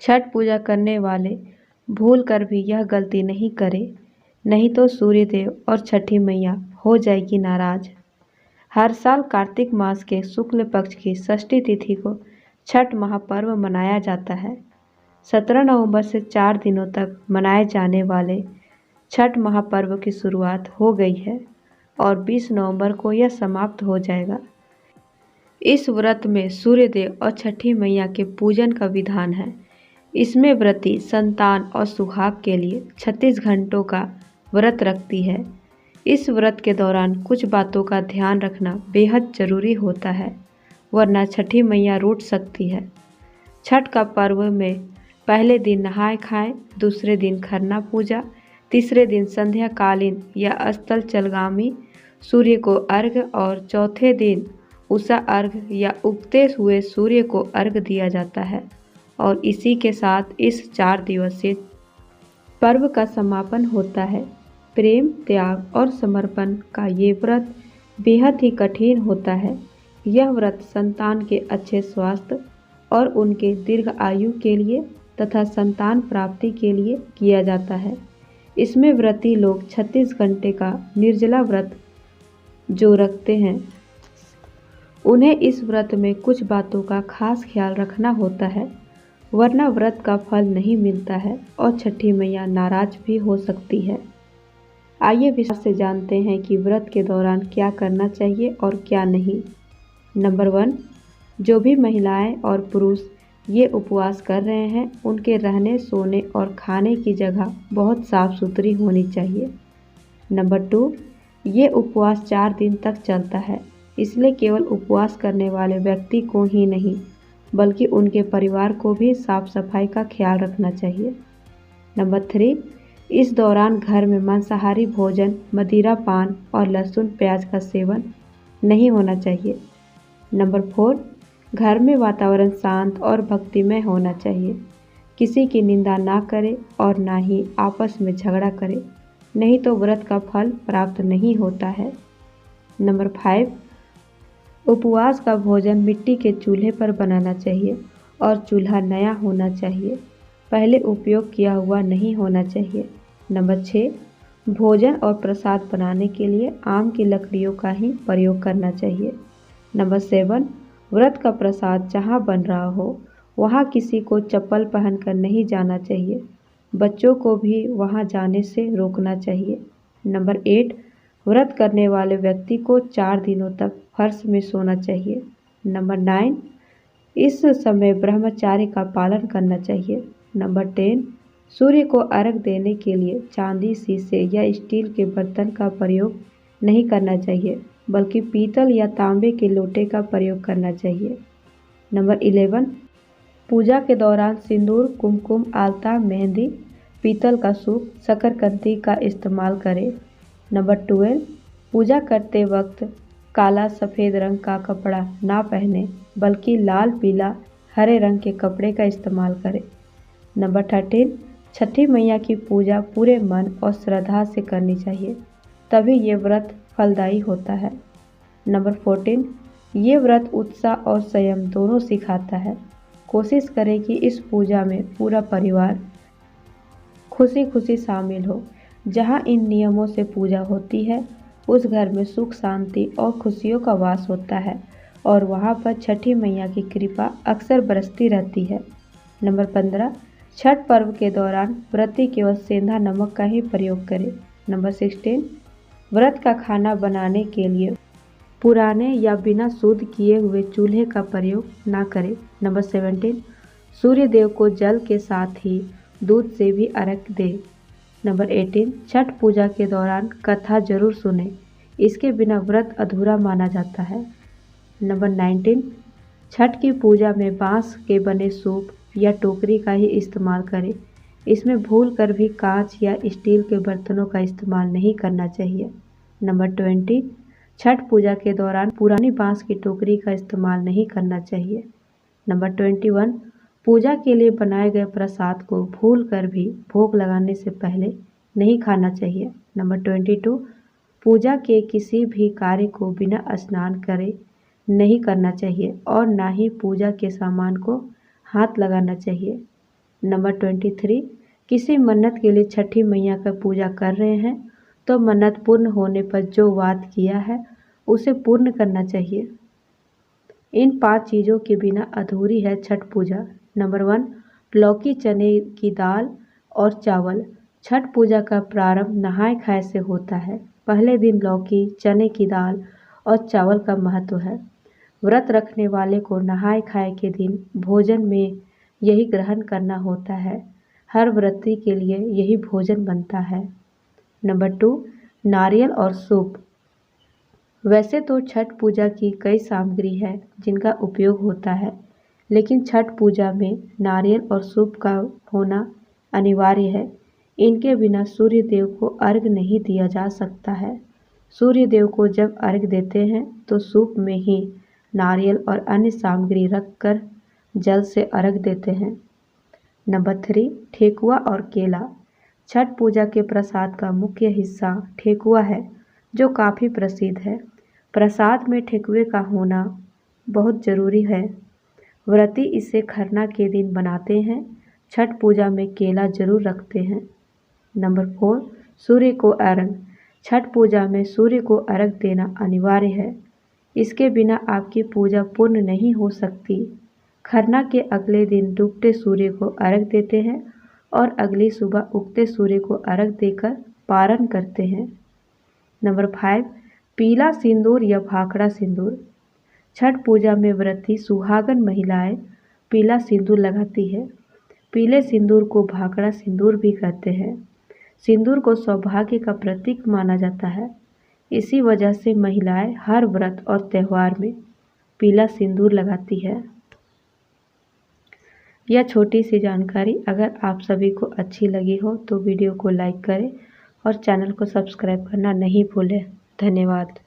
छठ पूजा करने वाले भूल कर भी यह गलती नहीं करें, नहीं तो सूर्यदेव और छठी मैया हो जाएगी नाराज। हर साल कार्तिक मास के शुक्ल पक्ष की षष्ठी तिथि को छठ महापर्व मनाया जाता है। 17 नवंबर से 4 दिनों तक मनाए जाने वाले छठ महापर्व की शुरुआत हो गई है और 20 नवंबर को यह समाप्त हो जाएगा। इस व्रत में सूर्यदेव और छठी मैया के पूजन का विधान है। इसमें व्रती संतान और सुहाग के लिए 36 घंटों का व्रत रखती है। इस व्रत के दौरान कुछ बातों का ध्यान रखना बेहद जरूरी होता है, वरना छठी मैया रूठ सकती है। छठ का पर्व में पहले दिन नहाय खाएं, दूसरे दिन खरना पूजा, तीसरे दिन संध्याकालीन या अस्ताचलगामी सूर्य को अर्घ्य और चौथे दिन उषा अर्घ्य या उगते हुए सूर्य को अर्घ्य दिया जाता है और इसी के साथ इस 4 दिवसीय पर्व का समापन होता है। प्रेम, त्याग और समर्पण का ये व्रत बेहद ही कठिन होता है। यह व्रत संतान के अच्छे स्वास्थ्य और उनके दीर्घ आयु के लिए तथा संतान प्राप्ति के लिए किया जाता है। इसमें व्रती लोग 36 घंटे का निर्जला व्रत जो रखते हैं, उन्हें इस व्रत में कुछ बातों का खास ख्याल रखना होता है, वरना व्रत का फल नहीं मिलता है और छठी मैया नाराज भी हो सकती है। आइए विस्तार से जानते हैं कि व्रत के दौरान क्या करना चाहिए और क्या नहीं। नंबर 1, जो भी महिलाएं और पुरुष ये उपवास कर रहे हैं, उनके रहने, सोने और खाने की जगह बहुत साफ सुथरी होनी चाहिए। नंबर 2, ये उपवास 4 दिन तक चलता है, इसलिए केवल उपवास करने वाले व्यक्ति को ही नहीं बल्कि उनके परिवार को भी साफ सफाई का ख्याल रखना चाहिए। नंबर 3, इस दौरान घर में मांसाहारी भोजन, मदिरा पान और लहसुन प्याज का सेवन नहीं होना चाहिए। नंबर 4, घर में वातावरण शांत और भक्तिमय होना चाहिए। किसी की निंदा ना करें और ना ही आपस में झगड़ा करें, नहीं तो व्रत का फल प्राप्त नहीं होता है। नंबर 5, उपवास का भोजन मिट्टी के चूल्हे पर बनाना चाहिए और चूल्हा नया होना चाहिए, पहले उपयोग किया हुआ नहीं होना चाहिए। नंबर 6, भोजन और प्रसाद बनाने के लिए आम की लकड़ियों का ही प्रयोग करना चाहिए। नंबर 7, व्रत का प्रसाद जहाँ बन रहा हो वहाँ किसी को चप्पल पहनकर नहीं जाना चाहिए, बच्चों को भी वहाँ जाने से रोकना चाहिए। नंबर 8, व्रत करने वाले व्यक्ति को 4 दिनों तक फर्श में सोना चाहिए। नंबर 9, इस समय ब्रह्मचार्य का पालन करना चाहिए। नंबर 10, सूर्य को अर्घ्य देने के लिए चांदी, शीशे या स्टील के बर्तन का प्रयोग नहीं करना चाहिए, बल्कि पीतल या तांबे के लोटे का प्रयोग करना चाहिए। नंबर 11, पूजा के दौरान सिंदूर, कुमकुम, आलता, मेहंदी, पीतल का सूप, शकरकंदी का इस्तेमाल करें। नंबर 12, पूजा करते वक्त काला सफ़ेद रंग का कपड़ा ना पहने बल्कि लाल, पीला, हरे रंग के कपड़े का इस्तेमाल करें। नंबर 13, छठी मैया की पूजा पूरे मन और श्रद्धा से करनी चाहिए, तभी ये व्रत फलदायी होता है। नंबर 14, ये व्रत उत्साह और संयम दोनों सिखाता है। कोशिश करें कि इस पूजा में पूरा परिवार खुशी खुशी शामिल हो। जहाँ इन नियमों से पूजा होती है, उस घर में सुख, शांति और खुशियों का वास होता है और वहाँ पर छठी मैया की कृपा अक्सर बरसती रहती है। नंबर 15, छठ पर्व के दौरान व्रती केवल सेंधा नमक का ही प्रयोग करें। नंबर 16, व्रत का खाना बनाने के लिए पुराने या बिना शुद्ध किए हुए चूल्हे का प्रयोग ना करें। नंबर 17, सूर्य देव को जल के साथ ही दूध से भी अर्घ्य दें। नंबर 18, छठ पूजा के दौरान कथा जरूर सुने, इसके बिना व्रत अधूरा माना जाता है। नंबर 19, छठ की पूजा में बांस के बने सूप या टोकरी का ही इस्तेमाल करें। इसमें भूल कर भी कांच या स्टील के बर्तनों का इस्तेमाल नहीं करना चाहिए। नंबर 20, छठ पूजा के दौरान पुरानी बांस की टोकरी का इस्तेमाल नहीं करना चाहिए। नंबर 21, पूजा के लिए बनाए गए प्रसाद को भूल कर भी भोग लगाने से पहले नहीं खाना चाहिए। नंबर 22, पूजा के किसी भी कार्य को बिना स्नान करे नहीं करना चाहिए और ना ही पूजा के सामान को हाथ लगाना चाहिए। नंबर 23, किसी मन्नत के लिए छठी मैया का पूजा कर रहे हैं तो मन्नत पूर्ण होने पर जो वाद किया है उसे पूर्ण करना चाहिए। इन 5 चीज़ों के बिना अधूरी है छठ पूजा। नंबर 1, लौकी चने की दाल और चावल। छठ पूजा का प्रारंभ नहाय खाए से होता है। पहले दिन लौकी चने की दाल और चावल का महत्व है। व्रत रखने वाले को नहाय खाए के दिन भोजन में यही ग्रहण करना होता है। हर व्रती के लिए यही भोजन बनता है। नंबर 2, नारियल और सूप। वैसे तो छठ पूजा की कई सामग्री है जिनका उपयोग होता है, लेकिन छठ पूजा में नारियल और सूप का होना अनिवार्य है। इनके बिना सूर्य देव को अर्घ नहीं दिया जा सकता है। सूर्य देव को जब अर्घ देते हैं तो सूप में ही नारियल और अन्य सामग्री रखकर जल से अर्घ देते हैं। नंबर 3, ठेकुआ और केला। छठ पूजा के प्रसाद का मुख्य हिस्सा ठेकुआ है, जो काफ़ी प्रसिद्ध है। प्रसाद में ठेकुए का होना बहुत ज़रूरी है। व्रती इसे खरना के दिन बनाते हैं। छठ पूजा में केला जरूर रखते हैं। नंबर 4, सूर्य को अर्घ। छठ पूजा में सूर्य को अर्घ देना अनिवार्य है। इसके बिना आपकी पूजा पूर्ण नहीं हो सकती। खरना के अगले दिन डूबते सूर्य को अर्घ देते हैं और अगली सुबह उगते सूर्य को अर्घ देकर पारण करते हैं। नंबर 5, पीला सिंदूर या भाखड़ा सिंदूर। छठ पूजा में व्रती सुहागन महिलाएं पीला सिंदूर लगाती है। पीले सिंदूर को भाखड़ा सिंदूर भी कहते हैं। सिंदूर को सौभाग्य का प्रतीक माना जाता है। इसी वजह से महिलाएं हर व्रत और त्यौहार में पीला सिंदूर लगाती है। यह छोटी सी जानकारी अगर आप सभी को अच्छी लगी हो तो वीडियो को लाइक करें और चैनल को सब्सक्राइब करना नहीं भूलें। धन्यवाद।